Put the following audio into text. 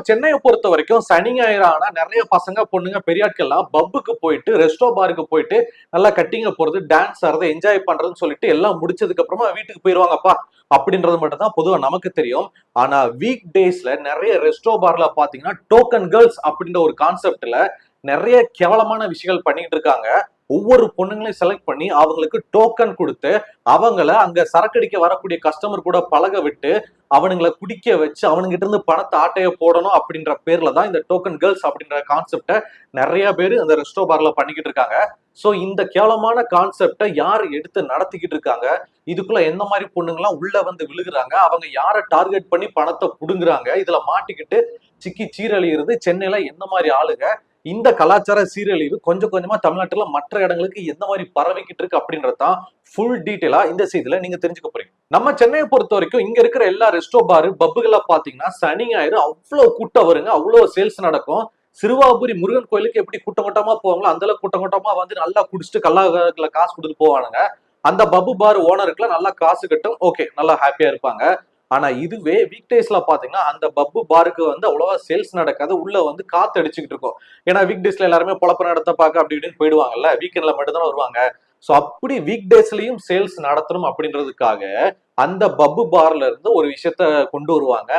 சென்னையை பொறுத்த வரைக்கும் சனி ஞாயிறு ஆனா நிறைய பசங்க பொண்ணுங்க பெரியாட்கள்லாம் பப்புக்கு போயிட்டு ரெஸ்டோ பாருக்கு போயிட்டு நல்லா கட்டிங்க போறது டான்ஸ் ஆடுறது என்ஜாய் பண்றதுன்னு சொல்லிட்டு எல்லாம் முடிச்சதுக்கு அப்புறமா வீட்டுக்கு போயிருவாங்கப்பா அப்படின்றது மட்டும் தான் பொதுவா நமக்கு தெரியும். ஆனா வீக் டேஸ்ல நிறைய ரெஸ்டோ பார்ல பாத்தீங்கன்னா டோக்கன் கேர்ள்ஸ் அப்படின்ற ஒரு கான்செப்ட்ல நிறைய கேவலமான விஷயங்கள் பண்ணிட்டு இருக்காங்க. ஒவ்வொரு பொண்ணுங்களையும் செலக்ட் பண்ணி அவங்களுக்கு டோக்கன் கொடுத்து அவங்கள அங்க சரக்கடிக்க வரக்கூடிய கஸ்டமர் கூட பழக விட்டு அவனுங்களை குடிக்க வச்சு அவனுங்கிட்ட இருந்து பணத்தை ஆட்டைய போடணும் அப்படின்ற பேர்ல தான் இந்த டோக்கன் கேர்ள்ஸ் அப்படின்ற கான்செப்டை நிறைய பேர் அந்த ரெஸ்டோ பார்ல பண்ணிக்கிட்டு இருக்காங்க. சோ இந்த கேவலமான கான்செப்டை யார் எடுத்து நடத்திக்கிட்டு இருக்காங்க, இதுக்குள்ள எந்த மாதிரி பொண்ணுங்கலாம் உள்ள வந்து விழுகுறாங்க, அவங்க யாரை டார்கெட் பண்ணி பணத்தை புடுங்குறாங்க, இதுல மாட்டிக்கிட்டு சிக்கி சீரழிகிறது சென்னையில எந்த மாதிரி ஆளுங்க, இந்த கலாச்சார சீரழிவு கொஞ்சம் கொஞ்சமா தமிழ்நாட்டுல மற்ற இடங்களுக்கு எந்த மாதிரி பரவிக்கிட்டு இருக்கு அப்படின்றதான் ஃபுல் டீட்டெயிலா இந்த செய்தியில நீங்க தெரிஞ்சுக்க போறீங்க. நம்ம சென்னையை பொறுத்த வரைக்கும் இங்க இருக்கிற எல்லா ரெஸ்டோ பாரு பப்புகளை பாத்தீங்கன்னா சனி ஞாயிறு அவ்வளவு கூட்டம் வருங்க, அவ்வளவு சேல்ஸ் நடக்கும். சிறுவாபுரி முருகன் கோயிலுக்கு எப்படி கூட்டம் கூட்டமா போவாங்களோ அந்த அளவுக்கு கூட்டம் கூட்டமா வந்து நல்லா குடிச்சிட்டு கல்லால காசு கொடுத்து போவானுங்க. அந்த பப்பு பார் ஓனருக்குலாம் நல்லா காசு கட்டும், ஓகே நல்லா ஹாப்பியா இருப்பாங்க. ஆனா இதுவே வீக் டேஸ்ல பாத்தீங்கன்னா அந்த பப்பு பாருக்கு வந்து அவ்வளவா சேல்ஸ் நடக்காது, உள்ள வந்து காத்து அடிச்சுக்கிட்டு இருக்கும். ஏன்னா வீக் டேஸ்ல எல்லாருமே பொழப்பு நடத்த பார்க்க அப்படி இப்படின்னு போயிடுவாங்கல்ல, வீக்கெண்ட்ல மட்டும் தான் வருவாங்க. சோ அப்படி வீக் டேஸ்லயும் சேல்ஸ் நடத்தணும் அப்படின்றதுக்காக அந்த பப்பு பார்ல இருந்து ஒரு விஷயத்த கொண்டு வருவாங்க.